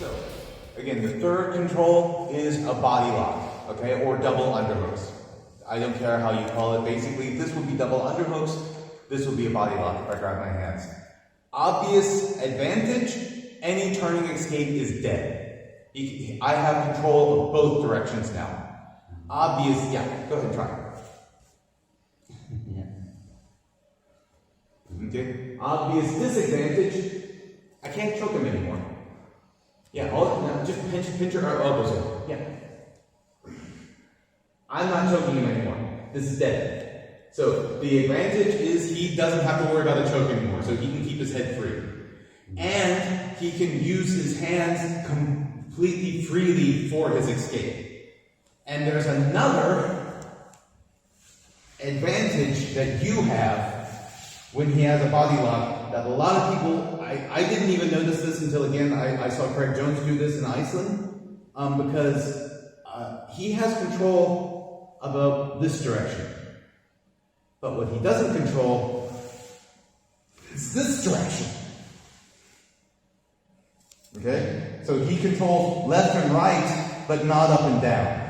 So, again, the third control is a body lock, okay, or double underhooks. I don't care how you call it. Basically, this would be double underhooks. This would be a body lock if I grab my hands. Obvious advantage, any turning escape is dead. I have control of both directions now. Obvious, yeah, go ahead and try it. Okay, obvious disadvantage, I can't choke him anymore. Yeah, now just pinch your elbows in. Yeah. I'm not choking him anymore. This is dead. So the advantage is he doesn't have to worry about a choke anymore, so he can keep his head free. And he can use his hands completely freely for his escape. And there's another advantage that you have when he has a body lock that a lot of people, I didn't even notice this until again I saw Craig Jones do this in Iceland, because he has control about this direction. But what he doesn't control is this direction. Okay? So he controls left and right, but not up and down.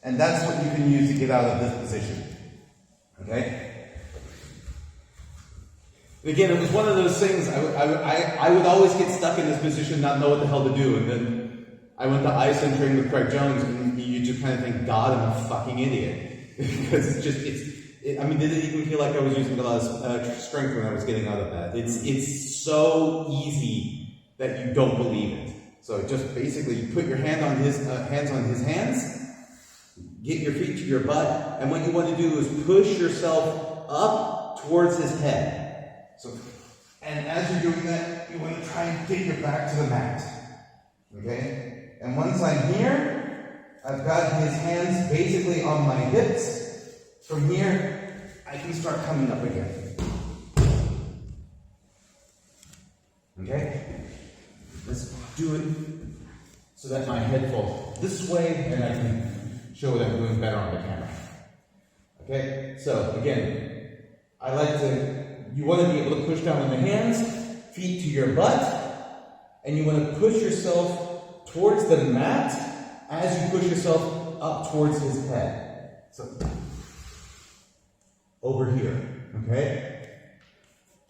And that's what you can use to get out of this position. Okay? And again, it was one of those things, I would always get stuck in this position, not know what the hell to do. And then I went to Iceland training with Craig Jones, and you just kind of think, God, I'm a fucking idiot. Because it's just, I mean, did it even feel like I was using a lot of strength when I was getting out of that? It's so easy that you don't believe it. So just basically, you put your hands on his hands, get your feet to your butt, and what you want to do is push yourself up towards his head. So, and as you're doing that, you want to try and take your back to the mat. Okay? And once I'm here, I've got his hands basically on my hips. From here, I can start coming up again. Okay? Let's do it so that my head falls this way and I can show what I'm doing better on the camera. Okay? So, again, you want to be able to push down on the hands, feet to your butt, and you want to push yourself towards the mat as you push yourself up towards his head. So, over here, okay?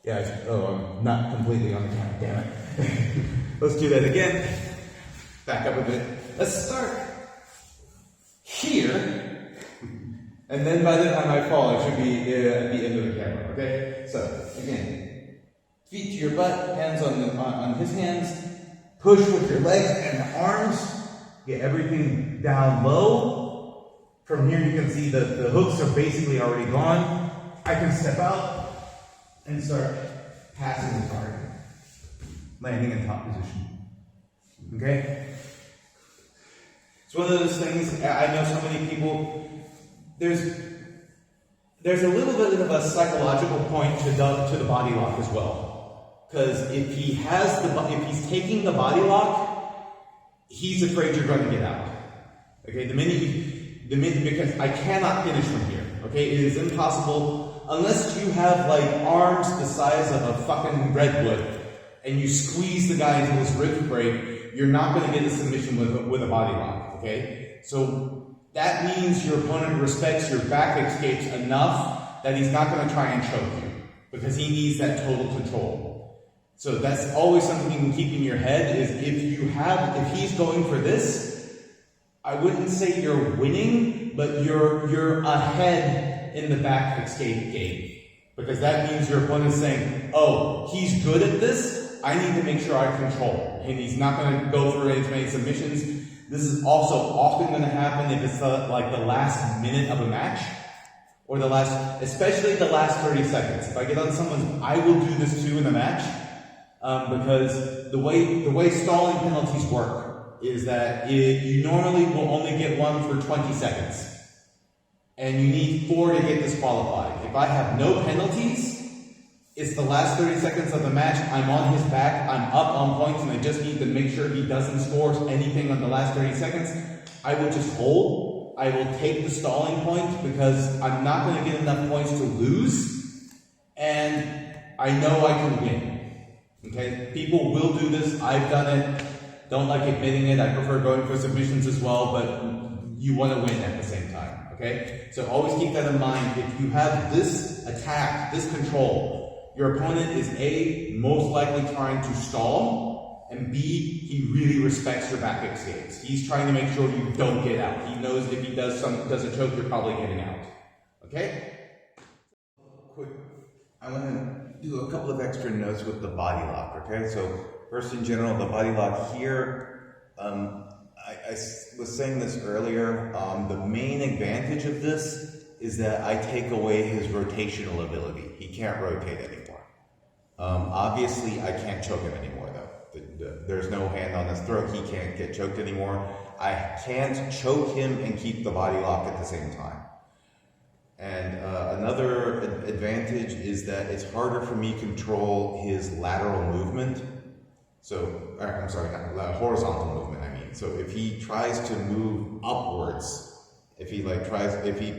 Yeah, I'm not completely on the camera, damn it. Let's do that again. Back up a bit. Let's start here, and then by the time I fall, I should be at the end of the camera, okay? So, again, feet to your butt, hands on his hands, push with your legs and arms, get everything down low. From here you can see the hooks are basically already gone. I can step out and start passing the target, landing in top position. Okay? It's one of those things, I know so many people, there's a little bit of a psychological point to the body lock as well. Because if he's taking the body lock, he's afraid you're going to get out. Okay, the minute, because I cannot finish from here. Okay, it is impossible unless you have like arms the size of a fucking redwood and you squeeze the guy until his ribs break. You're not going to get a submission with a body lock. Okay, so that means your opponent respects your back escapes enough that he's not going to try and choke you because he needs that total control. So that's always something you can keep in your head is if he's going for this, I wouldn't say you're winning, but you're ahead in the back escape game. Because that means your opponent's saying, oh, he's good at this, I need to make sure I control. And he's not going to go through as many submissions. This is also often going to happen if it's like the last minute of a match. Or especially the last 30 seconds. If I get on I will do this too in a match. Because the way stalling penalties work is that you normally will only get one for 20 seconds. And you need 4 to get disqualified. If I have no penalties, it's the last 30 seconds of the match, I'm on his back, I'm up on points, and I just need to make sure he doesn't score anything on the last 30 seconds. I will just hold. I will take the stalling point because I'm not going to get enough points to lose. And I know I can win. Okay? People will do this. I've done it. don't like admitting it. I prefer going for submissions as well, but you want to win at the same time, okay? So always keep that in mind. If you have this attack, this control, your opponent is A, most likely trying to stall, and B, he really respects your back escapes. He's trying to make sure you don't get out. He knows if he does a choke, you're probably getting out, okay? Quick, I want to do a couple of extra notes with the body lock, okay? So first in general, the body lock here, I was saying this earlier, the main advantage of this is that I take away his rotational ability. He can't rotate anymore. Obviously, I can't choke him anymore though. There's no hand on his throat, he can't get choked anymore. I can't choke him and keep the body lock at the same time. And another advantage is that it's harder for me to control his lateral movement. So, I'm sorry, not horizontal movement, I mean. So if he tries to move upwards, if he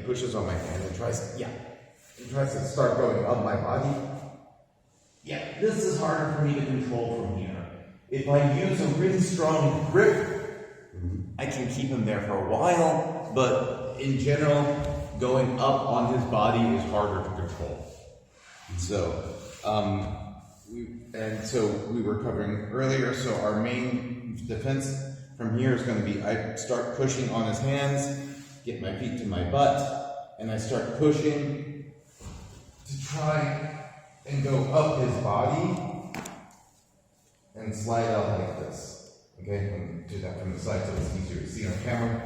pushes on my hand and tries to start going up my body, this is harder for me to control from here. If I use a really strong grip, I can keep him there for a while, but in general, going up on his body is harder to control. So, we were covering earlier, so our main defense from here is going to be, I start pushing on his hands, get my feet to my butt, and I start pushing to try and go up his body and slide out like this. Okay, and do that from the side so it's easier to see on camera.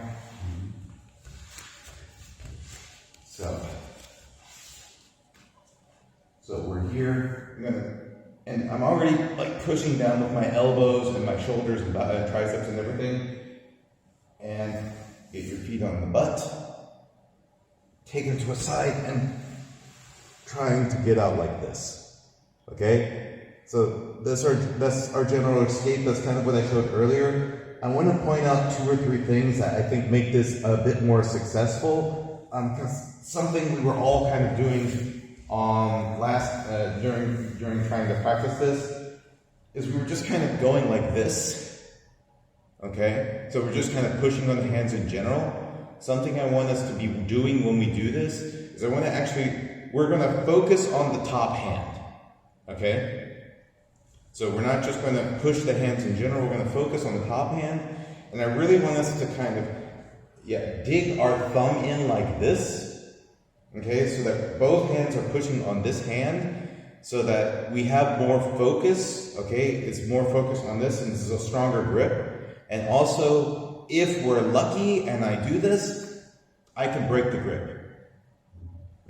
So we're here, and I'm already like pushing down with my elbows and my shoulders and triceps and everything. And get your feet on the butt, take them to a side and trying to get out like this, okay? So that's our general escape. That's kind of what I showed earlier. I want to point out 2 or 3 things that I think make this a bit more successful. Because something we were all kind of doing during trying to practice this is we were just kind of going like this, okay? So we're just kind of pushing on the hands in general. Something I want us to be doing when we do this is we're going to focus on the top hand, okay? So we're not just going to push the hands in general, we're going to focus on the top hand, and I really want us to kind of dig our thumb in like this, okay, so that both hands are pushing on this hand, so that we have more focus, okay, it's more focus on this, and this is a stronger grip. And also, if we're lucky and I do this, I can break the grip,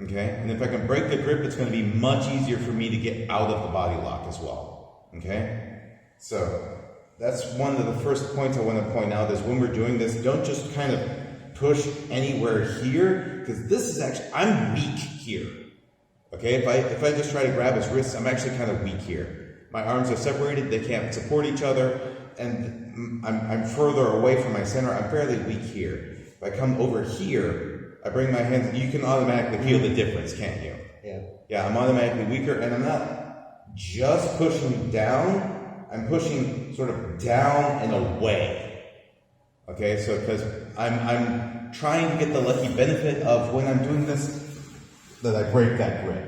okay, and if I can break the grip, it's going to be much easier for me to get out of the body lock as well, okay, so that's one of the first points I want to point out is when we're doing this, don't just kind of push anywhere here, because this is actually, I'm weak here. Okay, if I just try to grab his wrists, I'm actually kind of weak here. My arms are separated, they can't support each other, and I'm further away from my center, I'm fairly weak here. If I come over here, I bring my hands, you can automatically feel the difference, can't you? Yeah, I'm automatically weaker, and I'm not just pushing down, I'm pushing sort of down and away. Okay, so because I'm trying to get the lucky benefit of when I'm doing this, that I break that grip.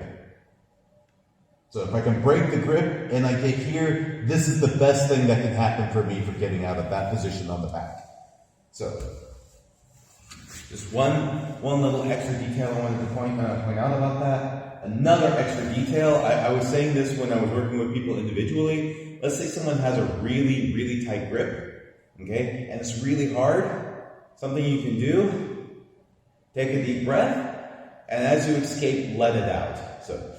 So if I can break the grip and I get here, this is the best thing that can happen for me for getting out of that position on the back. So, just one little extra detail I wanted to point out about that. Another extra detail, I was saying this when I was working with people individually. Let's say someone has a really, really tight grip, okay, and it's really hard. Something you can do, take a deep breath, and as you escape, let it out. So,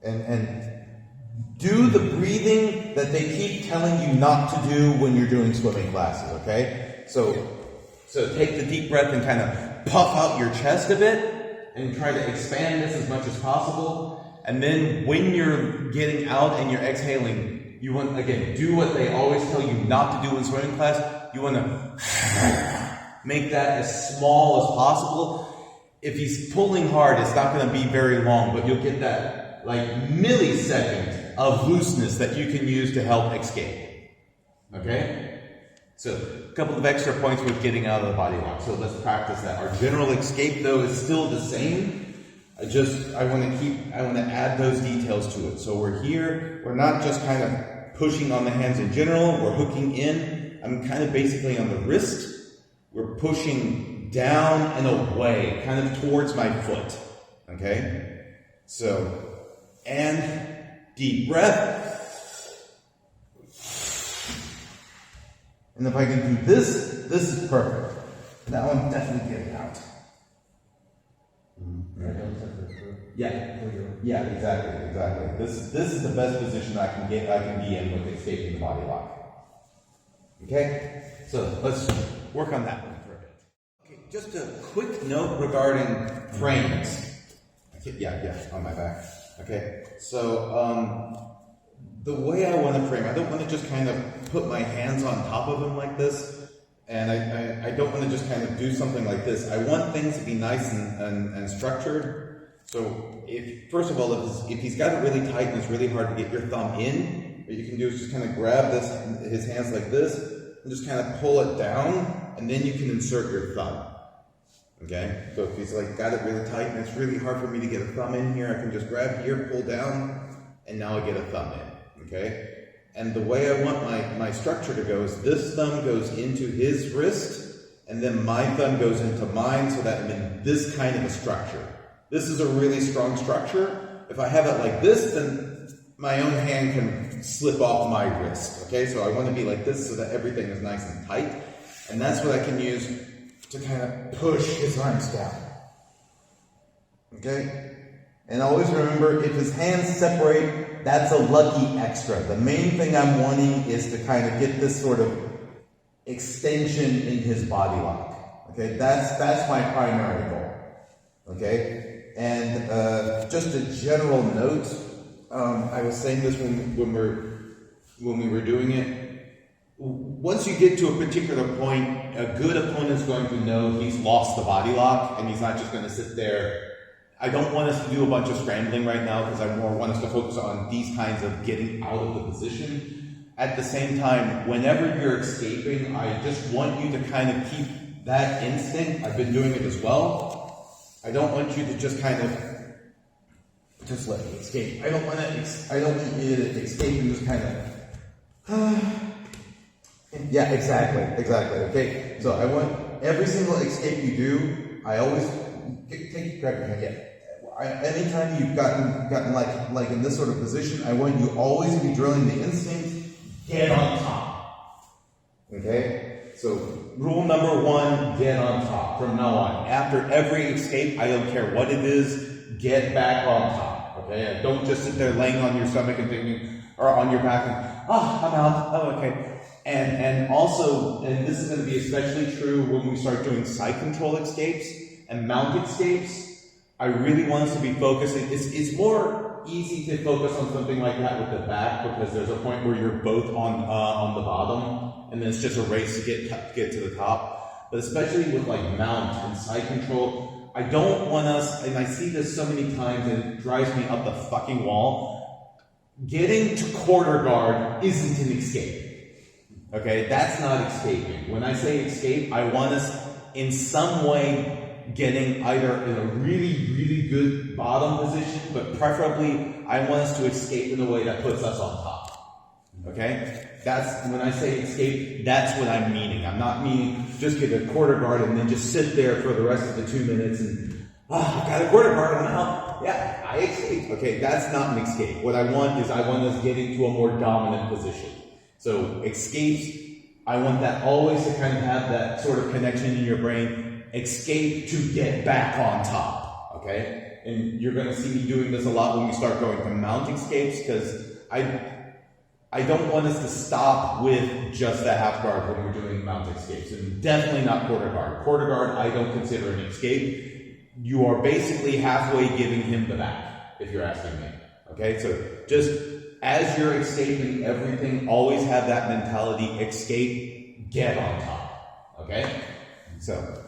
and do the breathing that they keep telling you not to do when you're doing swimming classes, okay? So take the deep breath and kind of puff out your chest a bit and try to expand this as much as possible. And then when you're getting out and you're exhaling, you want, again, do what they always tell you not to do in swimming class. You want to make that as small as possible. If he's pulling hard, it's not going to be very long, but you'll get that like millisecond of looseness that you can use to help escape. Okay? So, a couple of extra points with getting out of the body lock. So let's practice that. Our general escape though is still the same. I want to add those details to it. So we're here, we're not just kind of pushing on the hands in general, we're hooking in. I'm kind of basically on the wrist. We're pushing down and away, kind of towards my foot. Okay? So, and deep breath. And if I can do this, this is perfect. Now I'm definitely getting out. Yeah, exactly. This is the best position I can be in with escaping the body lock. Okay? So let's work on that one for a bit. Okay, just a quick note regarding frames. Yeah, on my back. Okay, so the way I want to frame, I don't want to just kind of put my hands on top of him like this, and I don't want to just kind of do something like this. I want things to be nice and structured. So first of all, if he's got it really tight and it's really hard to get your thumb in, what you can do is just kind of grab his hands like this and just kind of pull it down, and then you can insert your thumb. Okay? So if he's like got it really tight and it's really hard for me to get a thumb in here, I can just grab here, pull down, and now I get a thumb in. Okay? And the way I want my structure to go is this thumb goes into his wrist, and then my thumb goes into mine, so that I'm in this kind of a structure. This is a really strong structure. If I have it like this, then my own hand can slip off my wrist. Okay, so I want to be like this so that everything is nice and tight. And that's what I can use to kind of push his arms down. Okay? And always remember, if his hands separate, that's a lucky extra. The main thing I'm wanting is to kind of get this sort of extension in his body lock. Okay? That's my primary goal. Okay? And just a general note, I was saying this when we were doing it. Once you get to a particular point, a good opponent's going to know he's lost the body lock, and he's not just going to sit there. I don't want us to do a bunch of scrambling right now, because I more want us to focus on these kinds of getting out of the position. At the same time, whenever you're escaping, I just want you to kind of keep that instinct. I've been doing it as well. I don't want you to just kind of just let me escape. I don't want you to escape and just kind of yeah, exactly. Okay, so I want every single escape you do, I always grab your hand. Yeah. Anytime you've gotten like in this sort of position, I want you always to be drilling the instinct, get on top. Okay? So rule number 1, get on top from now on. After every escape, I don't care what it is, get back on top. Okay? Don't just sit there laying on your stomach and thinking, or on your back and, I'm out, okay. And also, and this is going to be especially true when we start doing side control escapes and mount escapes, I really want us to be focusing. It's more easy to focus on something like that with the back, because there's a point where you're both on the bottom, and then it's just a race to get to the top. But especially with like mount and side control, I don't want us, and I see this so many times and it drives me up the fucking wall, getting to quarter guard isn't an escape. Okay, that's not escaping. When I say escape, I want us in some way getting either in a really, really good bottom position, but preferably I want us to escape in a way that puts us on top. Okay? That's, when I say escape, that's what I'm meaning. I'm not meaning just get a quarter guard and then just sit there for the rest of the 2 minutes and, I got a quarter guard, I'm out. Yeah, I escaped. Okay, that's not an escape. What I want is I want us getting to a more dominant position. So escapes, I want that always to kind of have that sort of connection in your brain. Escape to get back on top, okay? And you're going to see me doing this a lot when we start going to mount escapes, because I don't want us to stop with just the half guard when we're doing mount escapes, and definitely not quarter guard. Quarter guard I don't consider an escape. You are basically halfway giving him the back, if you're asking me, okay? So just as you're escaping everything, always have that mentality, escape, get on top, okay? So